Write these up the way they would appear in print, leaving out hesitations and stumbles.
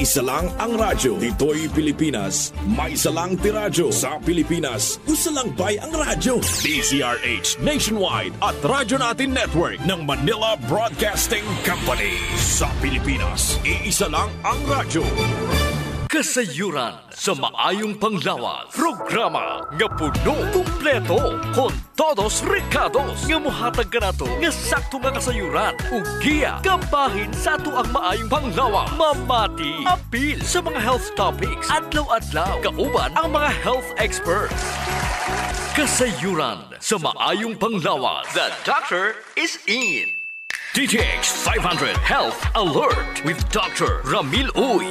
Iisa lang ang radyo. Dito'y Pilipinas. May isa lang tiradyo. Sa Pilipinas, usa lang bay ang radyo. DZRH Nationwide at Radyo Natin Network ng Manila Broadcasting Company. Sa Pilipinas, iisa lang ang radyo. Kasayuran sa maayong panglawas. Programa nga puno kumpleto kon todos recados nga mohatag kanato nga sakto nga kasayuran ug giya kabahin sa ato ang maayong panglawas. Mamati apil sa mga health topics adlaw-adlaw kauban ang mga health experts. Kasayuran sa maayong panglawas. The doctor is in. DTX 500 Health Alert with Dr. Ramil Uy.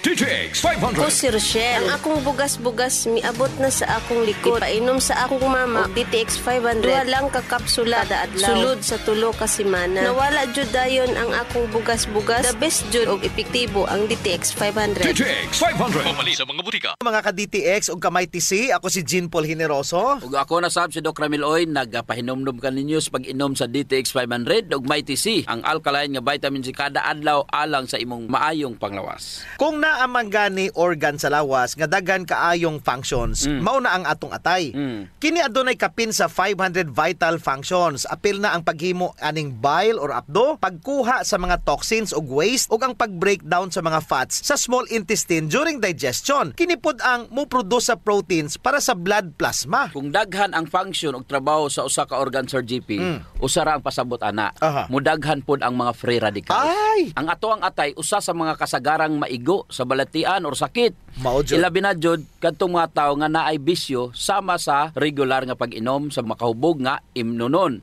DTX 500. Ako si Rochelle. Ang akong bugas-bugas miabot na sa akong likod. Painom sa akong mama DTX 500. Duha lang ka kapsula kada adlaw. Sulod sa tulo ka semana. Nawala jud dayon ang akong bugas-bugas. The best jud og epektibo ang DTX 500. DTX 500. Pamali sa mga butika. Mga ka-DTX ug kamay TC, ako si Jean Paul Generoso. Ug ako na sab si Dr. Ramil Oy, nagapahinomdom ka ninyo sa pag-inom sa DTX 500 ug may TC, ang alkaline nga vitamin C kada adlaw alang sa imong maayong panglawas. Kung naamang gani organ sa lawas nga daghan kaayong functions, mao na ang atong atay. Kini adunay kapin sa 500 vital functions. Apil na ang paghimo aning bile or apdo, pagkuha sa mga toxins ug waste ug ang pag-breakdown sa mga fats sa small intestine during digestion. Kini pud ang mo-produce sa proteins para sa blood plasma. Kung daghan ang function ug trabaho sa usa ka organ, Sir GP, usa ra ang pasabot ana. Mudaghan pud ang mga free radicals. Ay! Ang ato ang atay usa sa mga kasagarang maigo sa balatian or sakit. Ilabi na jud kadtong mga tawo nga naay bisyo sama sa regular nga pag-inom sa makahubog nga imnonon.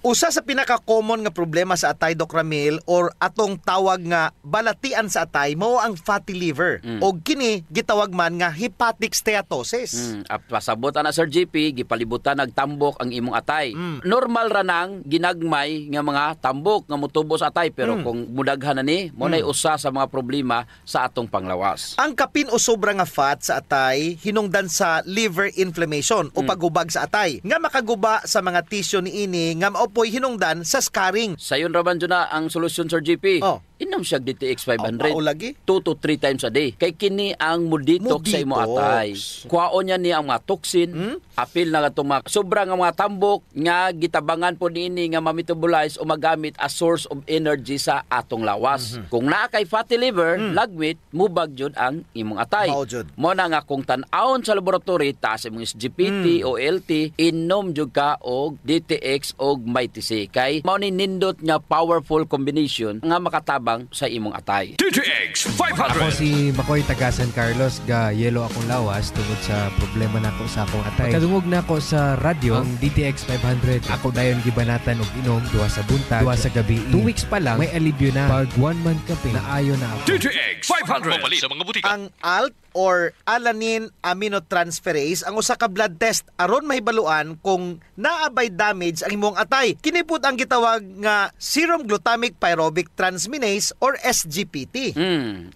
Usa sa pinaka-common nga problema sa atay, Dr. Ramil, or atong tawag nga balatian sa atay, mao ang fatty liver. O kini gitawag man nga hepatic steatosis. Pasabot na, Sir GP, gipalibutan nagtambok ang imong atay. Normal ra nang ginagmay nga mga tambok nga motubo sa atay, pero kung mudaghan na ni, mo nay usa sa mga problema sa atong panglawas. Ang kapin o sobra nga fat sa atay hinungdan sa liver inflammation o paghubag sa atay nga makaguba sa mga tissue niini nga maopoy hinungdan sa scarring. Sayon raman dyan na ang solusyon, Sir GP. Inom siya DTX 500 2 to 3 times a day. Kay kini ang mudetox sa imo atay. Kuhaon niya ni ang mga toxin, apil na itong mga sobra nga mga tambok nga gitabangan po niini nga ma-metabolize o magamit as source of energy sa atong lawas. Kung naa kay fatty liver, lagmit, mubag jud ang imong atay. Mo na nga kung tan-awon sa laboratory, taas imong SGPT o LT, inom jud ka og DTX og MyTC. Kay mao ni nindot nga powerful combination nga makatabang sa imong atay. DTX 500. Ako si Makoy taga San Carlos, ga yelo akong lawas tungod sa problema nako sa akong atay. Kadungog na ako sa radyo ang DTX 500. Ako dayon gibanatan og inom duha sa buntag, duha sa gabi. 2 weeks pa lang may alibyo na. Pag 1 month kapin na ayo na ako. DTX 500. Pamali sa mga butika. Ang ALT or alanine aminotransferase ang usa ka blood test aron mahibaluan kung naabay damage ang imong atay. Kini pud ang gitawag nga serum glutamic pyruvic transminase or SGPT.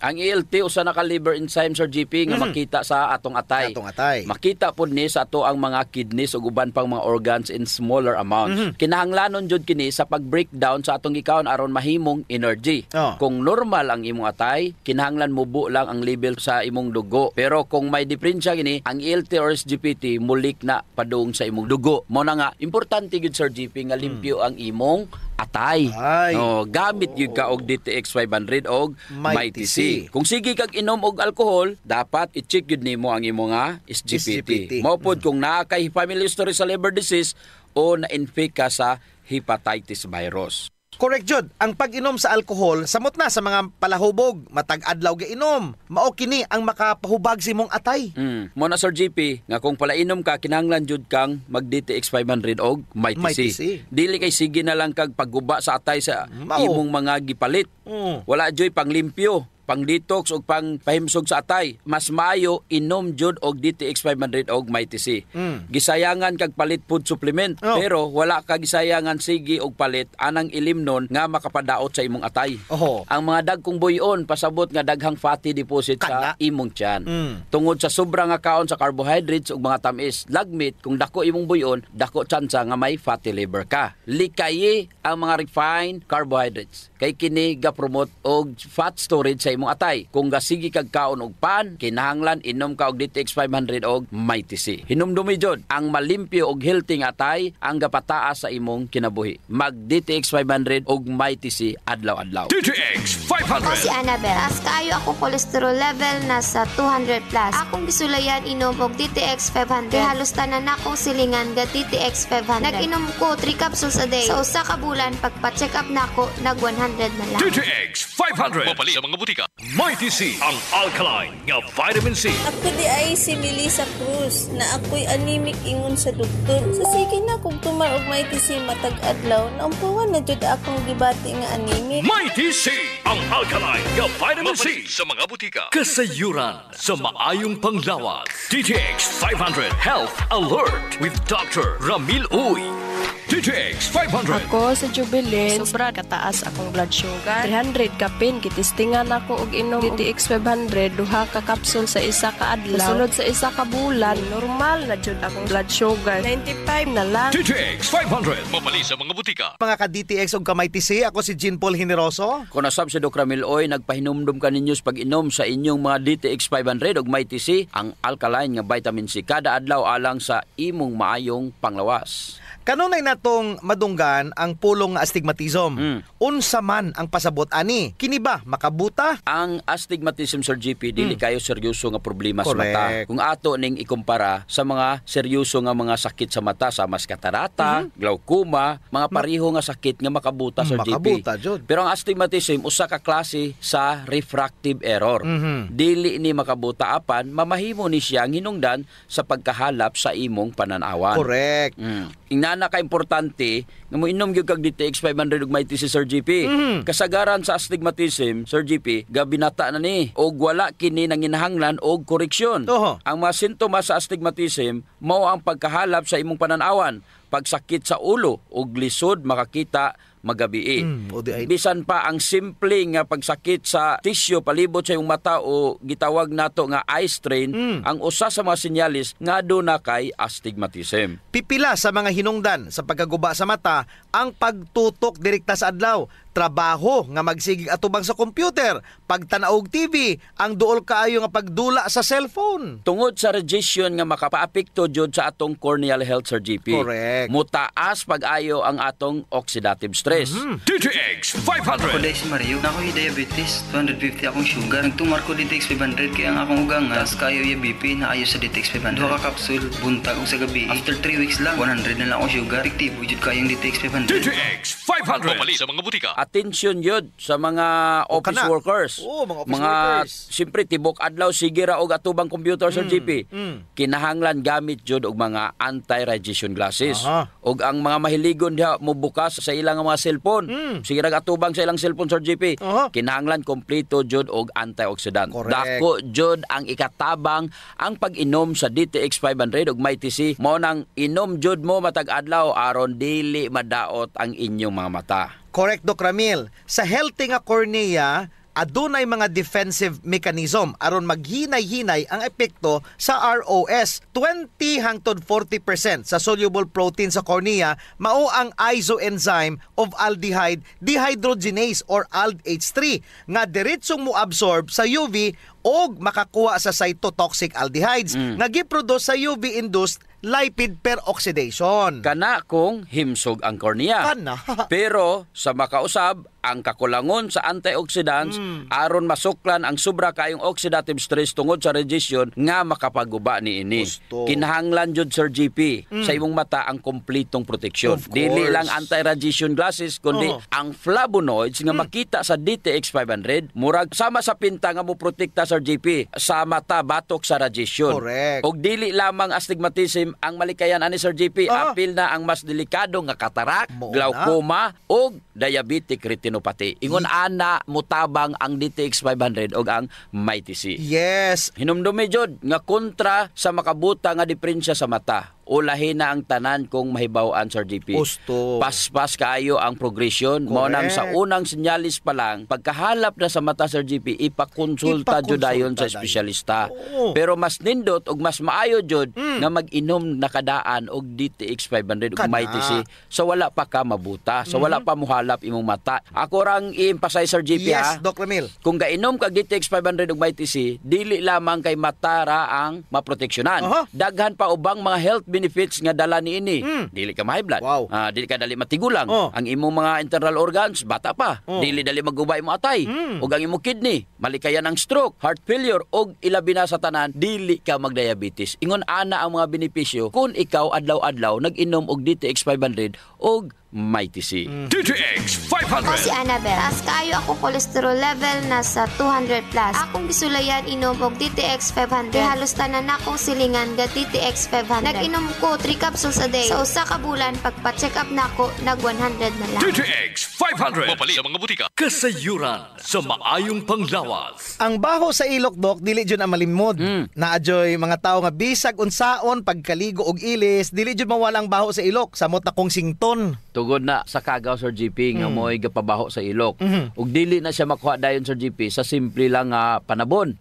Ang ELT usa na ka liver enzyme, Sir GP, nga makita sa atong atay. Makita pud ni sa ato ang mga kidneys ug uban pang mga organs in smaller amounts. Kinahanglanon jud kini sa pag-breakdown sa atong gikaon aron mahimong energy. Kung normal ang imong atay, kinahanglan mubo lang ang level sa imong dugo. Pero kung may diferensya gini, ang ELT or SGPT mulik na padung sa imong dugo. Mo na nga importante gid, Sir GP, nga limpyo ang imong atay. Gamit gyud ka og DTX 500 og MyTC. Kung sige kag inom og alcohol, dapat i-check gyud nimo ang imong SGPT. Mao pod kung naa kay family history sa liver disease o na-infect ka sa hepatitis virus. Correct jud, ang pag-inom sa alcohol samot na sa mga palahubog, matag adlaw ga inom. Mao kini ang makapahubag sa imong atay. Mo na, Sir GP, nga kung palainom ka kinahanglan jud kang mag DTX 500 og MyTC. Dili kay sige na lang kag pagguba sa atay sa imong mga gipalit. Wala joy panglimpyo, pang detox o pang pahimsog sa atay. Mas maayo inom jud og DTX 500 og MyTC. Gisayangan kag palit food supplement, pero wala ka gisayangan sige og palit anang ilimnon nga makapadaot sa imong atay. Ang mga dagkong buyon pasabot nga daghang fatty deposit sa imong tiyan. Tungod sa sobra nga kaon sa carbohydrates ug mga tamis, lagmit kung dako imong buyon, dako tsansa nga may fatty liver ka. Likayi ang mga refined carbohydrates. Kay kini ga promote og fat storage sa imong imong atay. Kung gasigi kag kaon og pan, kinahanglan inom ka og DTX 500 og Mighty C. Hinumdumi jud ang malimpyo og healthy nga atay ang gapataas sa imong kinabuhi. Mag DTX 500 og Mighty C adlaw-adlaw. DTX Ako 500. si Annabel. Taas kaayo ako cholesterol level nasa 200 plus. Akong gisulayan inom og DTX 500. Halos tanan akong silingan ga DTX 500. Nag-inom ko 3 capsules a day. Sa usa ka bulan pagpa-check up nako nag 100 na lang. DTX 500. Mapalit sa mga butika. Mighty C, ang alkaline nga vitamin C. Ako di ay si Melissa Cruz na ako'y anemic ingon sa doktor. Sa sige na kung tumar og Mighty C matag adlaw, naumpuhan na jud akong gibati nga anemic. Mighty C, ang alkaline nga vitamin C sa mga butika. Kasayuran sa maayong panglawas. DTX 500 Health Alert with Dr. Ramil Uy. DTX 500. Ako sa Jubilee, sobra kataas akong blood sugar. 300 kapin, kitistingan ako og inom DTX 500, duha ka kapsul sa isa ka adlaw. Sulod sa isa ka bulan, normal na jud akong blood sugar. 95 na lang. DTX 500. Mapalit sa mga butika. Mga ka-DTX o ka-Mighty C, ako si Jean Paul Generoso. Kung nasab si Dr. Ramil Oy, nagpahinumdum ka ninyo sa pag-inom sa inyong mga DTX 500 og Mighty C, ang alkaline nga vitamin C kada adlaw alang sa imong maayong panglawas. Kanunay natong madunggan ang pulong nga astigmatism. Unsa man ang pasabot ani? Kini ba makabuta? Ang astigmatism, Sir GP, dili kayo seryoso nga problema sa mata. Kung ato ning ikumpara sa mga seryoso nga mga sakit sa mata, sa mas katarata, glaucoma, mga pariho nga sakit nga makabuta, Sir makabuta, GP. Jud. Pero ang astigmatism, usa ka klase sa refractive error. Dili ni makabuta apan, mamahimo ni siya hinungdan sa pagkahalap sa imong pananawan. Correct. Ingana ka importante nga moinom gyud kag DTX 500 ug Mighty C, Sir GP. Kasagaran sa astigmatism, Sir GP, gabinata na ni og wala kini nanginahanglan og koreksyon. Ang mga sintomas sa astigmatism mao ang pagkahalap sa imong pananawan, pagsakit sa ulo ug lisod makakita magabi. Bisan pa ang simple nga pagsakit sa tissue palibot sa iyong mata o gitawag nato nga eye strain, ang usa sa mga sinyalis nga aduna kay astigmatism. Pipila sa mga hinungdan sa pagkaguba sa mata ang pagtutok direkta sa adlaw, trabaho nga magsigig atubang sa computer, pagtanaw og TV, ang duol kaayo nga pagdula sa cellphone. Tungod sa radiation nga makapaapekto jud sa atong corneal health, Sir GP. Correct. Mutaas pag-ayo ang atong oxidative stress. DTX 500. Ako dahil si Mario, na ako'y diabetes, 250 akong sugar. Nagtumar ko DTX 500 kaya ang akong ugangas, kayo yung BP na ayo sa DTX 500. Duha ka kapsul, buntag o sa gabi. After 3 weeks lang, 100 na lang akong sugar. Efektibo jud kayong DTX 500. DTX 500. Mapalit sa mga butika. Atensyon yun sa mga office workers. Mga office workers. Siyempre, tibok adlaw, sige ra og atubang computer, Sir GP. Kinahanglan gamit jud og mga anti-radiation glasses. Og ang mga mahiligon diha mo bukas sa ilang mga cellphone. Sige ra atubang sa ilang cellphone, Sir GP. Kinahanglan kompleto jud og antioxidant. Dako jud ang ikatabang ang pag-inom sa DTX 500 og Mighty C. Mao nang inom jud mo matag adlaw aron dili madaot ang inyong mga mata. Correct, Doc Ramil. Sa healthy nga cornea, adunay mga defensive mechanism aron maghinay-hinay ang epekto sa ROS. 20 hangtod 40% sa soluble protein sa cornea mao ang isoenzyme of aldehyde dehydrogenase or ALDH3 nga diretsong mo absorb sa UV og makakuha sa cytotoxic aldehydes nga giproduce sa UV-induced lipid peroxidation. Kana kung himsog ang kornea. Pero sa makausab, ang kakulangon sa antioxidants aron masuklan ang sobra kayong oxidative stress tungod sa radiation nga makapaguba ni ini. Kinahanglan jud, Sir GP, sa imong mata ang kompletong proteksyon. Dili lang anti-radiation glasses kundi ang flavonoids nga makita sa DTX 500 murag sama sa pinta nga mo protekta, Sir GP, sa mata batok sa radiation. Og dili lamang astigmatism ang malikayan ani, Sir GP, apil na ang mas delikado nga katarak, glaucoma og diabetic retinopathy. Ingon ana mutabang ang DTX 500 og ang Mighty C. Yes. Hinumdumi jud nga kontra sa makabuta nga diferensya sa mata. ulahin na ang tanan kung mahibawaan, Sir GP. Gusto. Paspas kaayo ang progression. Mo nang sa unang senyalis pa lang, pagkahalap na sa mata, Sir GP, ipakonsulta jud dayon sa espesyalista. Pero mas nindot ug mas maayo jud nga mag-inom na kadaan og DTX 500 ug MyTC. So wala pa ka mabuta. So wala pa muhalap imong mata. Ako rang i-emphasize, Sir GP, yes, Doc Ramil. Kung gainom kag DTX 500 ug MyTC, dili lamang kay mata ra ang maproteksyonan. Daghan pa ubang mga health benefits nga dala niini. Dili ka ma-high blood. Dili ka dali matigulang. Ang imong mga internal organs bata pa. Dili dali magubay mo atay. Ug ang imong kidney malikayan ang stroke, heart failure ug ilabi na sa tanan dili ka magdiabetes. Ingon ana ang mga benepisyo kung ikaw adlaw-adlaw nag-inom og DTX 500 ug MyTC. DTX 500. Ako si Annabel. Taas kaayo ako cholesterol level nasa 200 plus. Akong bisulayan inom og DTX 500. Halos tanan akong silingan ga DTX 500. Nag-inom ko 3 capsules a day. Sa usa ka bulan pagpa-check up nako nag 100 na lang. DTX 500. Mapalit sa mga butika. Kasayuran sa maayong panglawas. Ang baho sa ilok, Doc, dili jud ang malimod. Naadyoy mga tao nga bisag unsaon pagkaligo og ilis, dili jud mawala ang baho sa ilok. Samot na kong sington. Tugod na sa kagaw, Sir GP, nga mo'y gapabaho sa ilok. Ug dili na siya makuha dayon, Sir GP, sa simple lang nga panabon.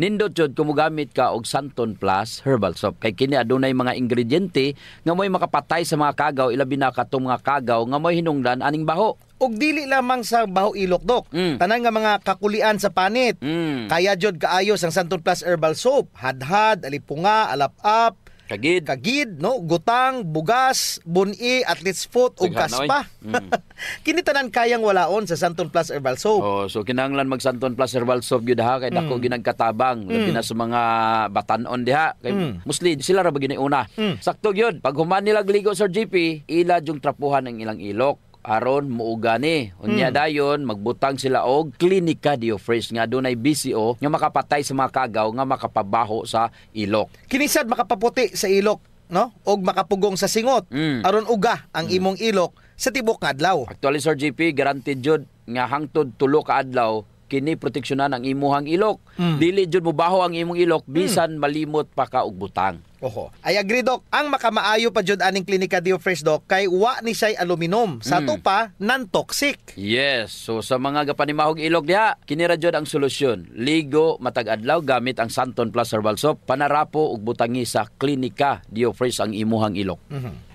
Nindot jud kung mogamit ka og Santon Plus Herbal Soap. Kay kini adunay mga ingrediente nga mo'y makapatay sa mga kagaw, ilabi na katong mga kagaw nga mo'y hinungdan aning baho. Og dili lamang sa baho ilok, Doc. Tanan nga mga kakulian sa panit. Kaya jud kaayos ang Santon Plus Herbal Soap. Hadhad, alipunga, alap-up, kagid, no, gutang, bugas, buni, athlete's foot ug kaspa. Kini tanan kayang walaon sa Santon Plus Herbal Soap. So kinahanglan mag Santon Plus Herbal Soap gyud ha kay dako ginagkatabang labi na sa mga batan-on diha kay mostly sila ra ba giniuna. Sakto gyud pag human nila gligo, Sir GP, ila jung trapuhan ang ilang ilok aron muugani. Unya dayon magbutang sila og Clinica Diofresh nga adunay BCO nga makapatay sa mga kagaw nga makapabaho sa ilok. Kinisad makapaputi sa ilok, no? Og makapugong sa singot aron uga ang imong ilok sa tibok nga adlaw. Actually, Sir GP, guaranteed jud nga hangtod 3 ka adlaw kini proteksyonan ang imuhang ilok. Dili jud mubaho ang imong ilok bisan malimot pa ka og butang. I agree, Doc. Ang makamaayo pa jud aning Clinica Diofresh, Doc, kay wa ni siya'y aluminum. Sa to pa, non-toxic. Yes. So sa mga gapanimahog ilok diha, kini ra jud ang solusyon. Ligo matag adlaw gamit ang Santon Plus Herbal Soap, panarapo ug butangi sa Clinica Diofresh ang imuhang ilok.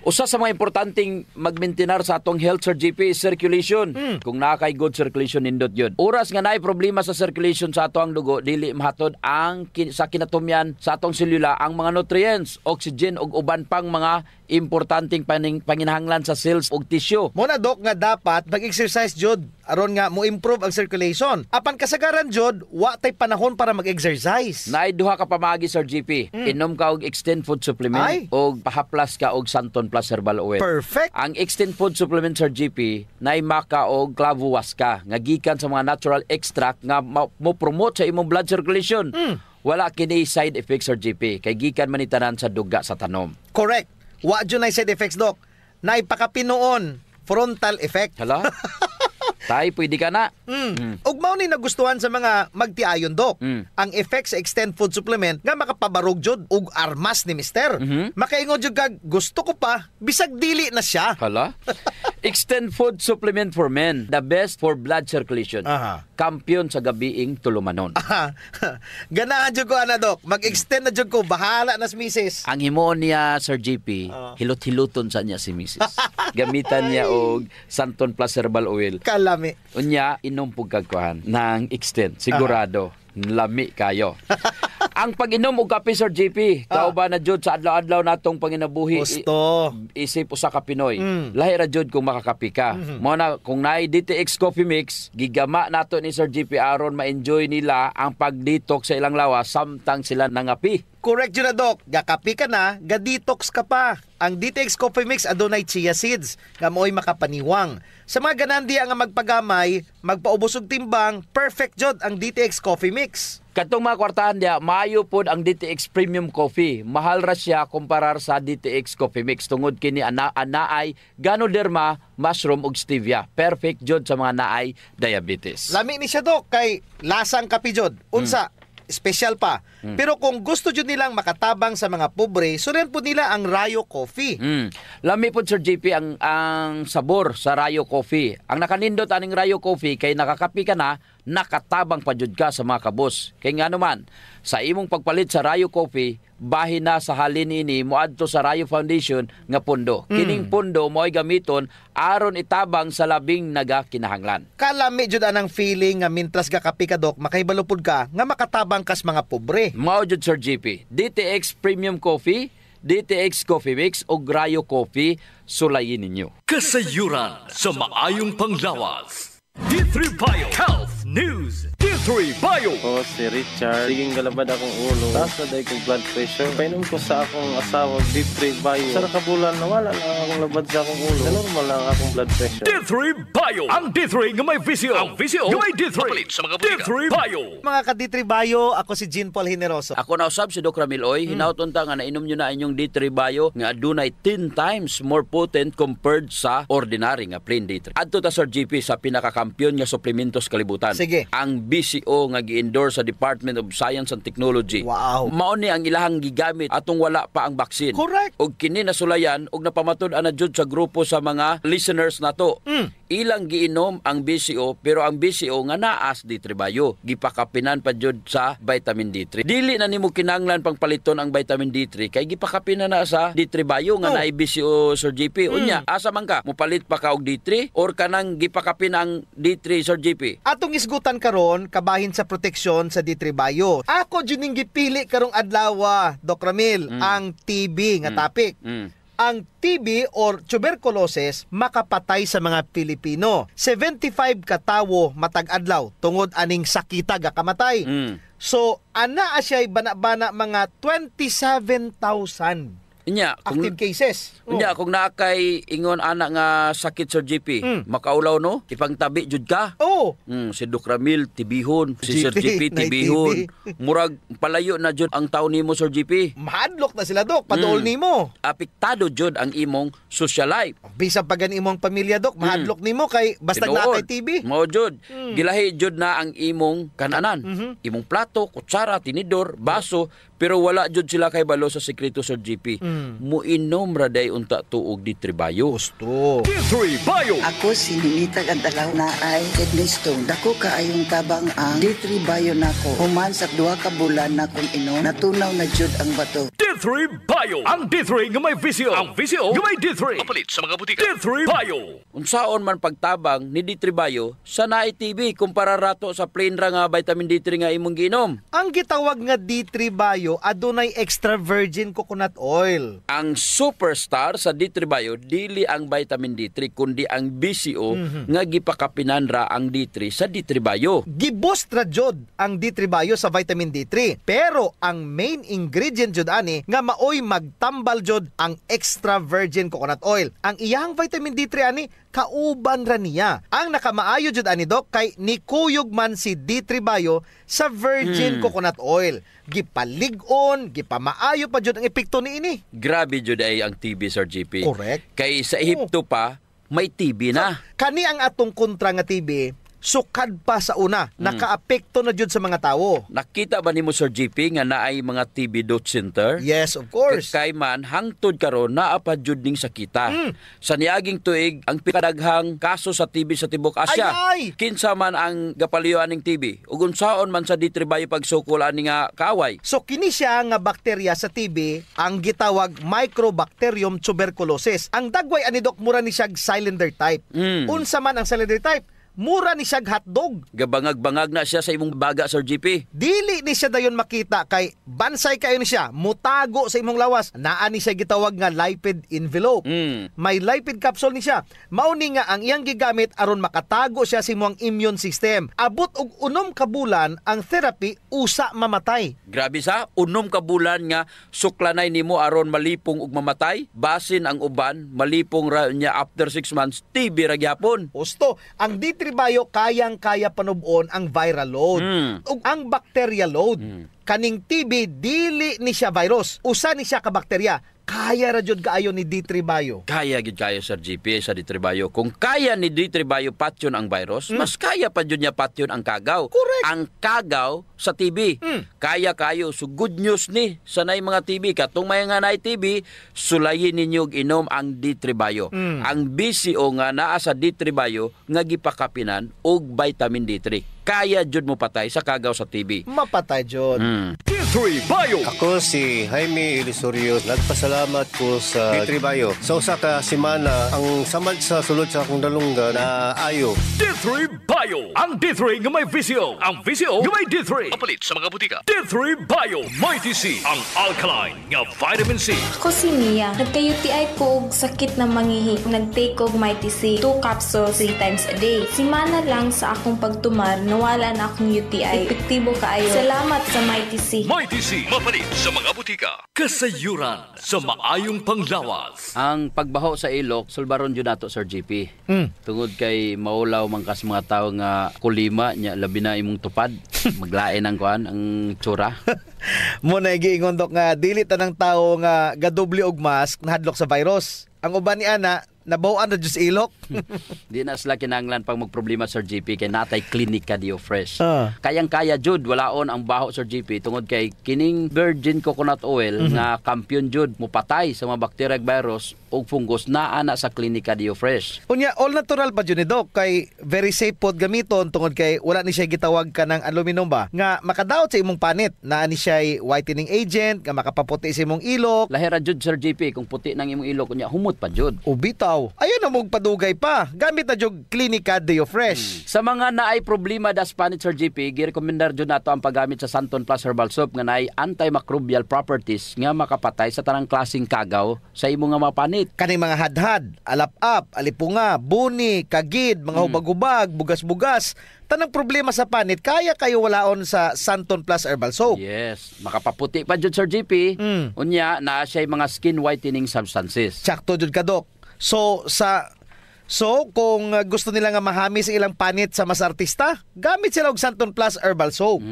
Usa sa mga importanteng magmaintenar sa atong health, Sir GP, is circulation. Kung nakay good circulation nindot yun. Oras nga naay problema sa circulation sa atong dugo, dili mahatod ang sa kinatumyan sa atong selula ang mga nutrients, oxygen ug uban pang mga importanteng panginahanglan sa cells ug tissue. Muna, Doc, nga dapat mag-exercise jud aron nga mo improve ang circulation. Apan kasagaran jud, wa tay panahon para mag-exercise. Naay duha ka pamaagi, Sir GP. Inom ka og Extend Food Supplement ug pahaplas ka og Santon Plus Herbal Oil. Perfect. Ang Extend Food Supplement, Sir GP, naay maka og clavo waska nga gikan sa mga natural extract nga mo promote sa imong blood circulation. Wala kini side effects, Sir GP, kay gikan man itanan sa duga sa tanom. Correct. Wa jud nay side effects, Doc. Naay pakapinoon frontal effect. Hala? Tay, pwede ka na. Ug mao ni nagustuhan sa mga magtiayon, Doc. Ang effect sa Extend Food Supplement nga makapabarog jud ug armas ni Mister. Makaingon jud kag gusto ko pa bisag dili na siya. Hala? Extend Food Supplement for Men, the best for blood circulation. Kampiyon sa gabiing tulumanon. Ganahan jud ko ana, Doc. Mag-extend na jud ko, bahala na si Mrs. Ang himoon niya, Sir GP, hilot-hiluton sa niya si Mrs. Gamitan niya og Santon Plus Herbal Oil. Kalami. Unya, inom pug kagkuhan ng Extend. Sigurado, lami kayo. Ang pag-inom og kape, Sir GP, kauban na jud sa adlaw-adlaw natong panginabuhi. Gusto. Isip usa ka Pinoy. Lahi ra jud kung makakape ka. Mo na kung naay DTX Coffee Mix, gigama nato ni Sir GP aron ma-enjoy nila ang pag-detox sa ilang lawas samtang sila nangapi. Correct yun na, Doc. Gakapi ka na, ga-detox ka pa. Ang DTX Coffee Mix adunay chia seeds nga mo'y makapaniwang. Sa mga ganandiya nga magpagamay, magpaubos og timbang, perfect jud ang DTX Coffee Mix. Katong mga kwartahan diya, maayo pod ang DTX Premium Coffee. Mahal ra siya kumparar sa DTX Coffee Mix tungod kini anaay Ganoderma, mushroom ug stevia. Perfect jud sa mga naay diabetes. Lami ni siya, Doc, kay lasang kape jud. Unsa? special pa. Pero kung gusto jud nilang makatabang sa mga pobre, suren po nila ang Rayo Coffee. Lami po Sir JP ang sabor sa Rayo Coffee. Ang nakanindot aning Rayo Coffee kay nakakapi ka na, nakatabang pa jud ka sa mga kabos. Kay nga naman, sa imong pagpalit sa Rayo Coffee, bahin na sa halin ini moadto sa Rayo Foundation nga pundo. Kining pundo mo'y gamiton aron itabang sa labing nagakinahanglan. Kalami jud anang feeling nga mintras ga kapi ka Dok, makahibalupod ka nga makatabang kas mga pobre. Mao jud Sir JP, DTX Premium Coffee, DTX Coffee Mix o Rayo Coffee, sulayin ninyo. Kasayuran sa maayong panglawas. D3 Bio Health News. D3 Bio. Ako si Richard. Siging galabad akong ulo. Taas na dahil kong blood pressure. Painom ko sa akong asawa D3 Bio. Sa nakabulan, nawala lang akong labad sa akong ulo. Na normal lang akong blood pressure. D3 Bio. Ang D3 nga may visio. Ang visio nga may D3. Sa mga D3 Bio. Mga ka-D3 Bio, ako si Jean Paul Generoso. Ako na usab si Doc Ramil Oy. Hinauton ta nga nainom nyo na inyong D3 Bio nga adunay 10 times more potent compared sa ordinary nga plain D3. Adto ta Sir GP sa pinakakampiyon nga suplementos kalibutan. Sige. Ang BCO nga gi-endorse sa Department of Science and Technology. Wow. Mao ni ang ilahang gigamit atong wala pa ang baksin. Correct. Og kini nasulayan og napamatud-an na jud sa grupo sa mga listeners nato. Ilang giinom ang BCO pero ang BCO nga naas D3 Bio gipakapinan pa jud sa vitamin D3. Dili na nimo kinahanglan pang paliton ang vitamin D3 kay gipakapinan na sa D3 Bio nga naay BCO Sir JP. Unya, asa man ka mopalit pa ka og D3 or kanang gipakapin ang D3 Sir JP? Atong isgutan karon kabahin sa proteksyon sa D3 Bio. Ako jud ning gipili karong adlaw, Doc Ramil, ang TB nga topic. Ang TB or tuberculosis makapatay sa mga Pilipino. 75 ka tawo matag adlaw tungod aning sakita ga kamatay. So ana asya bana-bana mga 27,000 active cases. Unya kung naakay ingon ana nga sakit Sir JP, makaulaw no, ipangtabi jud ka. Si Doc Ramil tibihon, si Sir JP tibihon. Murag palayo na jud ang tawo nimo Sir JP. Mahadlok na sila Doc, paduol nimo. Apektado jud ang imong social life. Bisan pa gan imong pamilya Doc, mahadlok nimo kay basta na kay TB. Mao jud. Gilahi jud na ang imong kananan. Imong plato, kutsara, tinidor, baso, pero wala jud sila kay balo sa sekreto Sir JP. Muinom ra day unta tuog D3 Bio. Gusto. D3 Bio. Ako si Ninita Gandalaw na ay kidney stone. Dako kaayong tabang ang D3 Bio nako. Human sa 2 ka bulan na kung inom, natunaw na jud ang bato. D3 Bio. Ang D3 nga may visio. Ang visio nga may D3. Mapalit sa mga butika. D3 Bio. Unsaon man pagtabang ni D3 Bio sa naay TB kumpara rato sa plain ra nga vitamin D3 nga imong giinom. Ang gitawag nga D3 Bio adunay extra virgin coconut oil. Ang superstar sa D3 Bio dili ang vitamin D3 kundi ang BCO nga gipakapinan ra ang D3 sa D3 Bio. Giboost ra jud ang D3 Bio sa vitamin D3. Pero ang main ingredient jud ani nga maoy magtambal jud ang extra virgin coconut oil. Ang iyang vitamin D3 ani kauban ra niya. Ang nakamaayo jud ani Doc kay nikuyog man si D3 Bio sa virgin coconut oil. Gipalig-on, gipamaayo pa jud ang epekto niini. Grabe jud ay ang TB Sir GP. Correct. Kay sa Ehipto pa may TB na. Kani ang atong kontra nga TB sukad pa sa una, nakaapekto na jud sa mga tawo. Nakita ba nimo Sir GP nga naay mga TB dot center? Yes, of course. Kay man hangtod karon naa pa jud ning sakita. Sa niaging tuig ang pikadaghang kaso sa TB sa tibuok Asya. Ay! Kinsa man ang gapaliyuan ning TB ug unsaon man sa D3 Bio pagsukol ani nga kaaway. So kini siya nga bakterya sa TB ang gitawag Microbacterium tuberculosis. Ang dagway ani Doc mura ni siya cylinder type. Unsa man ang cylinder type? Mura ni siya hotdog. Gabangag-bangag na siya sa imong baga Sir GP. Dili ni siya dayon makita kay bansay kayo ni siya, mutago sa imong lawas. Naa ni siya gitawag nga lipid envelope. May lipid capsule ni siya. Mao ni nga ang iyang gigamit aron makatago siya sa imong immune system. Abot og 6 ka bulan ang therapy usa mamatay. Grabe sa 6 ka bulan nga suklanay nimo aron malipong ug mamatay. Basin ang uban malipong ra niya after 6 months TB ra gyapon. Gusto ang D3 Bio kayang-kaya panubon ang viral load ug ang bacterial load. Kaning TB dili ni siya virus, usa ni siya ka bakterya. kaya ra jud kaayo ni D3 Bio. Kaya gid kayo Sir GP sa D3 Bio. Kung kaya ni D3 Bio patyon ang virus, mas kaya pa jud niya patyon ang kagaw. Correct. Ang kagaw sa TB. Kaya kayo. So good news ni sanay mga TB katong may nga nay TB, sulayin ninyo og inom ang D3 Bio. Ang BCO nga naa sa D3 Bio nga gipakapinan og vitamin D3. Kaya jud mo patay sa kagaw sa TB. Mapatay jud. D3 Bio. Ako si Jaime Ilisorio. Nagpasalamat ko sa D3 Bio. Sa usa ka semana, ang samad sa sulod sa akong dalunggan na ayo. D3 Bio. Ang D3 nga may VCO. Ang VCO nga may D3. Mapalit sa mga butika. D3 Bio. Mighty C. Ang alkaline nga vitamin C. Ako si Mia. Nagka-UTI ko og sakit na mangihi. Nag-take og Mighty C. 2 capsules 3 times a day. Simana lang sa akong pagtumar, nawala na akong UTI. Epektibo kaayo. Salamat sa Mighty C. Mighty C. Mapalit sa mga butika. Kasayuran sa maayong panglawas. Ang pagbaho sa ilok, sulbaron jud nato Sir GP. Tungod kay maulaw man kas mga tawo nga kulima nya labi na imong tupad. Maglain ang kuan ang tsura. Mo na giingon dok nga dili tanang tawo nga gadoble og mask nahadlok sa virus. Ang uban ni ana nabawan na jud sa ilok. Di na sila kinahanglan pag magproblema Sir GP kay natay Clinica Dio Fresh. Kayang-kaya jud walaon ang baho Sir GP tungod kay kining virgin coconut oil nga kampiyon jud mupatay sa mga bacteria ug virus ug fungus naa na sa Clinica Dio Fresh. Unya all natural pa jud ni Doc kay very safe pod gamiton tungod kay wala ni siya gitawag ka ng aluminum ba nga makadaot sa imong panit naa ni siya whitening agent nga makapaputi sa imong ilok. Lahira jud Sir GP kung puti nang imong ilok unya humot pa jud. Ubitaw. Ayun na mong padugay pa. Gamit na jud Clinica Dio Fresh. Sa mga naay problema das panit Sir GP, girekomendar jud nato ang paggamit sa Santon Plus Herbal Soap nga naay antimicrobial properties nga makapatay sa tanang klaseng kagaw sa imong nga mapanit. Kaning mga hadhad, alap-ap, alipunga, buni, kagid, mga hubag-hubag, bugas-bugas, tanang problema sa panit, kaya kayo walaon sa Santon Plus Herbal Soap. Yes. Makapaputi pa jud Sir GP. Unya, na siya mga skin whitening substances. Sakto jud ka, Doc. So kung gusto nila nga mahami sa ilang panit sa mas artista, gamit sila og Santon Plus Herbal Soap.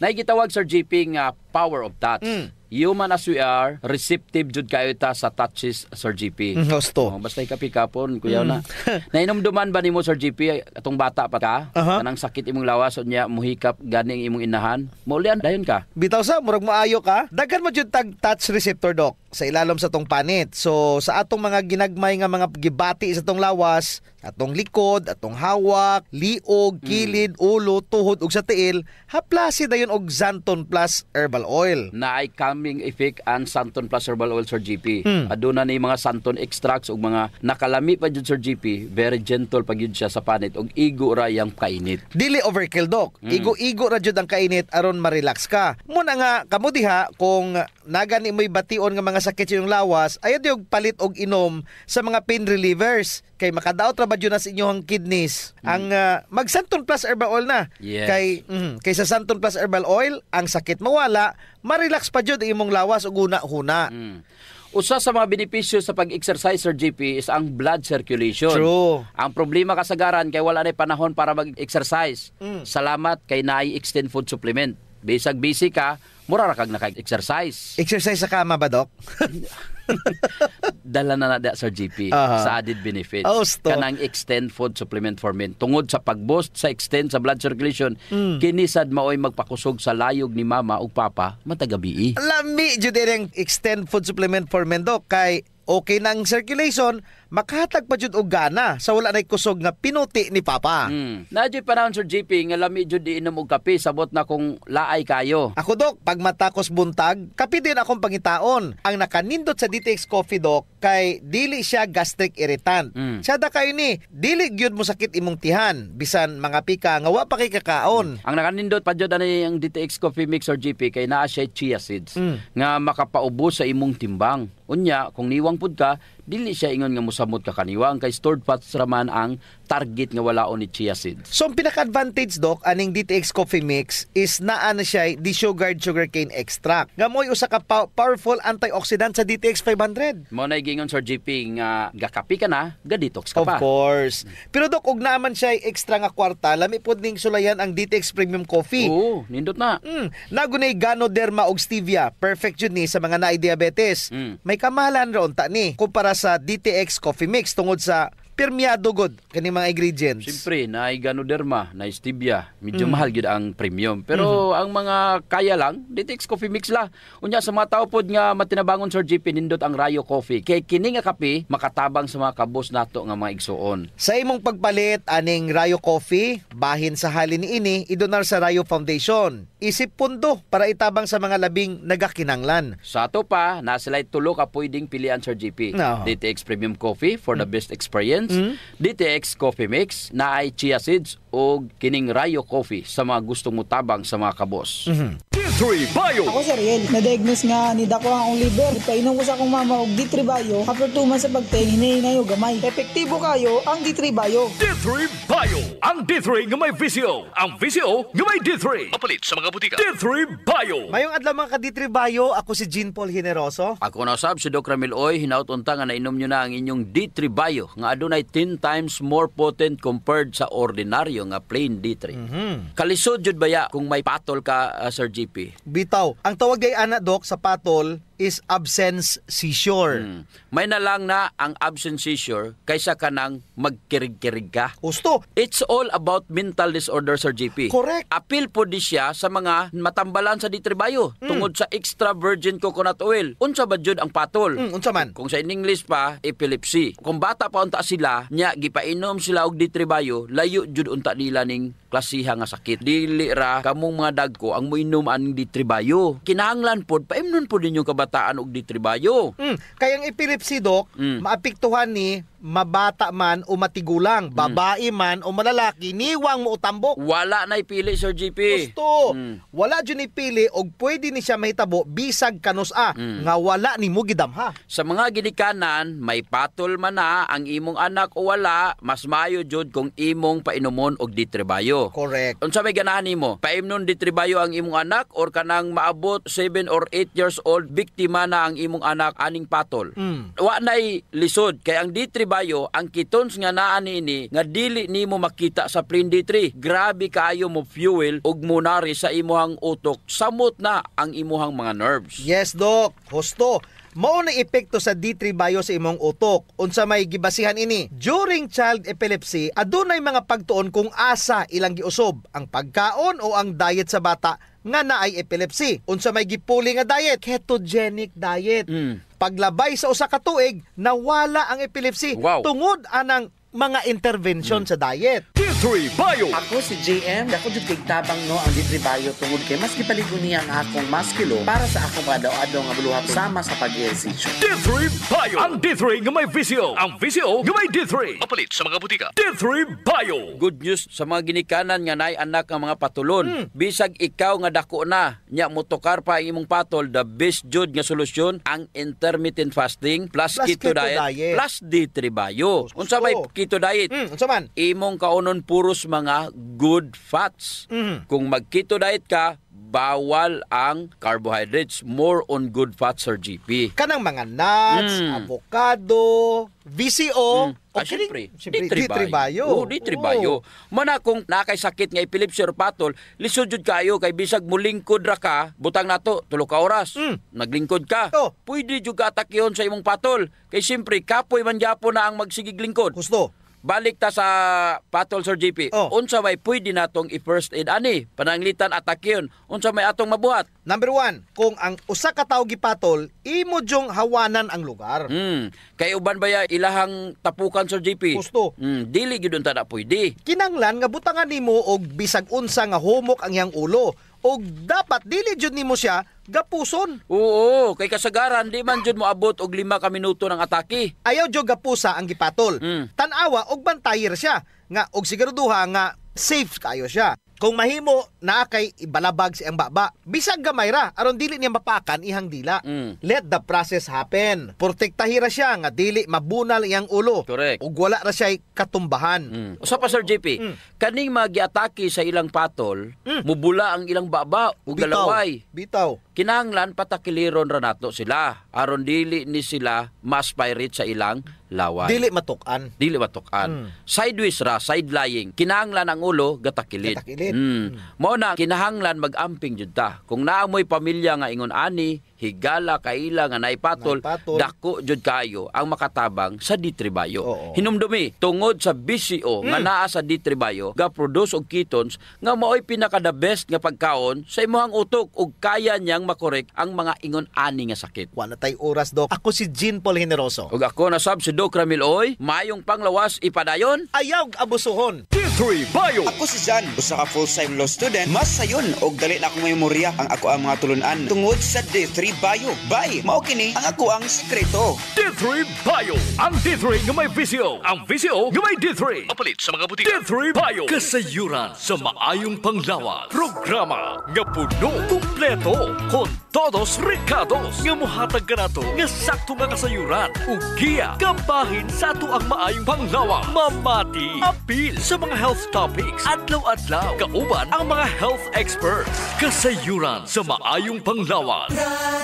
Naigitawag Sir GP nga power of touch. Human as we are, receptive jud kayo ta sa touches Sir GP. Gusto. Basta ikapikapon kuyaw na. Nainomduman ba nimo Sir GP atong bata pa ka? Kanang sakit imong lawas unya muhikap gani imong inahan. Maulian dayon ka. Bitaw sa murag maayo ka. Daghan mo jud tag touch receptor, Doc, sa ilalom sa tong panit. So sa atong mga ginagmay nga mga gibati sa tong lawas, atong likod, atong hawak, liog, kilid, ulo, tuhod ug sa tiil, haplasi dayon og Santon Plus Herbal Oil. Naay calming effect ang Santon Plus Herbal Oil Sir GP. Aduna ni mga Santon extracts ug mga nakalami pa jud Sir GP, very gentle pa gyud siya sa panit ug igo ra yang kainit. Dili overkill, Doc. Igo-igo ra jud ang kainit aron ma-relax ka. Muna nga kamo diha kung nagani mo'y bation nga mga sakit sa iyong lawas, ayaw diog palit og inom sa mga pain relievers kay makadaot ra ba jud na sa inyong kidneys. Ang mag Santon Plus Herbal Oil na. Yes. Kay sa Santon Plus Herbal Oil, ang sakit mawala, ma-relax pa jud imong lawas ug una-huna. Usa sa mga benepisyo sa pag-exercise Sir GP is ang blood circulation. True. Ang problema kasagaran kay wala na panahon para mag-exercise. Salamat kay naay extend food supplement. Bisag busy ka, mura ra kag naka-exercise. Exercise sa kama ba, Doc? Dala na nada Sir GP sa added benefits. Kanang extend food supplement for men. Tungod sa pag-boost sa extend sa blood circulation, kinisad maoy magpakusog sa layog ni mama ug papa matagabi. Lami jud ang extend food supplement for men, Doc, kay okay nang circulation, makahatag pa jud og gana sa wala nay kusog nga pinuti ni papa. Nadyo panahon Sir GP nga lami jud iinom og kape sabot na kung laay kayo. Ako, Doc, pag matakos buntag, kape din akong pangitaon. Ang nakanindot sa DTX Coffee, Doc, kay dili siya gastric irritant. Siya da kayo ni, dili gyud mo sakit imong tihan bisan mga pika nga wa pa kay kakaon. Ang nakanindot pa jud ani ang DTX Coffee Mix Sir GP kay naa siya chia seeds nga makapaubos sa imong timbang. Unya, kung niwang pud ka, dili siya ingon nga mosamot ka kaniwang kay stored fats raman ang target nga walaon ni chia seeds. So ang pinaka-advantage Doc aning DTX Coffee Mix is naa na siya desugared sugarcane extract. Nga mo'y usa ka powerful antioxidant sa DTX 500. Mo na gingon Sir GP nga gakapi ka na, ga-detox ka pa. Of course. Pero Doc, og naaman siya extra nga kwarta, lami pod ning sulayan ang DTX Premium Coffee. Oo, nindot na. Nagunay Ganoderma og stevia. Perfect yun ni sa mga naay diabetes. May kamahalan ron ta ni kumpara sa DTX Coffee Mix tungod sa permeado god kani mga ingredients. Siyempre, na Ganoderma, na stevia, medyo mahal gyud ang premium. Pero ang mga kaya lang, DTX Coffee Mix la. Unya sa mga tao pod nga matinabangon Sir GP nindot ang Rayo Coffee. Kay kini nga kape makatabang sa mga kabos nato nga mga igsuon. Sa imong pagpalit aning Rayo Coffee, bahin sa halin niini idonar sa Rayo Foundation. Isip pundo para itabang sa mga labing nagakinanglan. Sa ato pa, na sila'y tulo ka pwedeng pilian Sir GP. DTX Premium Coffee for the best experience. DTX Coffee Mix na ay chia seeds o kining Rayo Coffee sa mga gustong mutabang sa mga kabos. D3 Bio. Ako si Riel, na-diagnose nga ni dako ang liver. Ipainom ko sa akong mama og D3 Bio. After 2 months sa pagtingin ngayon gamay. Epektibo kayo ang D3 Bio. D3 Bio. Ang D3 nga may VCO. Ang VCO nga may D3. Mapalit sa mga butika. D3 Bio. Mayong adlaw mga ka D3 Bio, ako si Jean Paul Generoso. Ako na sab si Doc Ramil Oy, hinaut-unta nga nainom nyo na ang inyong D3 Bio nga adunay 10 times more potent compared sa ordinaryo nga plain D3. Kalisod jud baya kung may patol ka Sir GP? Bitaw. Ang tawag ay ana Doc sa patol is absence seizure. May na lang na ang absence seizure kaysa ka nang magkirig-kirig ka. Gusto. It's all about mental disorder Sir GP. Correct. Apil po di siya sa mga matambalan sa D3 Bio tungod sa extra virgin coconut oil. Unsa ba jud ang patol? Unsa man? Kung sa English pa, epilepsy. Kung bata pa unta sila, nya gipainom sila og D3 Bio, layo jud unta nila ning klasiha nga sakit. Dili ra kamong mga dagko ang moinom aning D3 Bio. Kinahanglan pod paimnon pod ninyo kabataan og D3 Bio. Kaya ang epilepsy Doc, maapektuhan ni mabata man o matigulang, babae man o malalaki, niwang mo utambok. Wala na ipili Sir GP. Gusto. Wala dyan ipili og pwede ni siya mahitabo bisag kanusa nga wala ni mo gidamha. Sa mga ginikanan, may patol man na ang imong anak o wala, mas maayo jud kung imong painumon og D3 Bio. Correct. Unsa may ganahan nimo? Paimnon D3 Bio ang imong anak or kanang maabot 7 or 8 years old biktima na ang imong anak aning patol. Wa nay lisod kay ang D3 Bio, ang ketones nga naa niini nga dili nimo makita sa plain D3. Grabe kaayo mo fuel ug munari sa imuhang utok. Samot na ang imuhang mga nerves. Yes, Doc. Husto. Mao na epekto sa D3 Bio sa imong utok. Unsa may gibasihan ini? During child epilepsy, adunay mga pagtuon kung asa ilang giusob, ang pagkaon o ang diet sa bata nga naay epilepsy. Unsa may gipuli nga diet? Ketogenic diet. Paglabay sa usa ka tuig, nawala ang epilepsy tungod anang mga intervention sa diet. D3 Bio. Ako si JM, ako jud kay tabang no ang D3 Bio tungod kay mas gipaligon niya ang akong maskilo para sa akong adlaw-adlaw nga buluhat sama sa pag-ehersisyo. D3 Bio. Ang D3 nga may VCO. Ang VCO nga may D3. Mapalit sa mga butika. D3 Bio. Good news sa mga ginikanan nga naay anak nga mga patulon. Bisag ikaw nga dako na, nya motokar pa ang imong patol, the best jud nga solusyon ang intermittent fasting plus keto diet plus D3 Bio. Unsa may keto diet? Unsa man? Imong kaunon puros mga good fats. Kung mag-keto diet ka, bawal ang carbohydrates, more on good fats or GP. Kanang mga nuts, avocado, VCO, Siyempre, D3 Bio. D3 Bio. Mana kung nakay sakit nga epilepsy or patol, lisod jud kayo kay bisag mulingkod ra ka, butang nato 3 ka oras. Naglingkod ka. Pwede jud ka atakyon sa imong patol. Kay siyempre, kapoy man gyapon na ang magsigig lingkod. Gusto. Balik ta sa patol Sir GP. Unsa may pwede natong i-first aid ani? Pananglitan atakyon. Unsa may atong mabuhat? Number 1, kung ang usa ka tawo gipatol, imo jong hawanan ang lugar. Kay uban baya ilahang tapukan Sir GP. Gusto. Dili gyud unta na pwede. Kinanglan nga butangan nimo og bisag unsa nga humok ang iyang ulo. O dapat dili jud nimo siya gapuson. Oo, kay kasagaran di man jud moabot og 5 ka minuto ng atake. Ayaw jud gapusa ang gipatol. Tan-awa og bantayer siya nga og siguraduha nga safe kayo siya. Kung mahimo na kay ibalabag si ang baba, bisag gamay ra aron dili niya mapakan ihang dila. Let the process happen. Protektahi ra siya nga dili mabunal iyang ulo. Correct. Ug wala ra siya katumbahan. Usa pa Sir JP, kaning magiatake sa ilang patol, mubula ang ilang baba ug galaway. Bitaw. Kinahanglan patakiliron ra nato sila aron dili ni sila mas pirate sa ilang laway. Dili matukan. Sideways ra, side lying. Kinahanglan ang ulo gatakilid. Mao na kinahanglan mag-amping jud ta. Kung naamoy pamilya nga ingon ani, higala kaila nga naipatol, dako jud kayo ang makatabang sa D3 Bio. Hinumdumi tungod sa BCO nga naa sa D3 Bio, ga produce og ketones nga maoy pinaka the best nga pagkaon sa imong utok ug kaya niyang makorek ang mga ingon ani nga sakit. Wala tay oras, Dok. Ako si Jean Paul Generoso. Ug ako na sab si Doc Ramil Oy, mayong panglawas ipadayon, ayaw abusuhon. D3 Bio. Ako si Jan, usa ka full-time law student. Mas sayon og dali na akong memorya ang ako ang mga tulunan tungod sa D3 Bio. Bye, mao kini ang ako ang sekreto. D3 Bio. Ang D3 nga may VCO. Ang VCO nga may D3. Mapalit sa mga butika. D3 Bio. Kasayuran sa maayong panglawas. Programa nga puno, kumpleto, kon todos recados nga mohatag kanato nga sakto nga kasayuran ug giya kabahin sa ato ang maayong panglawas. Mamati apil sa mga health topics adlaw-adlaw kauban ang mga health experts. Kasayuran sa maayong panglawas.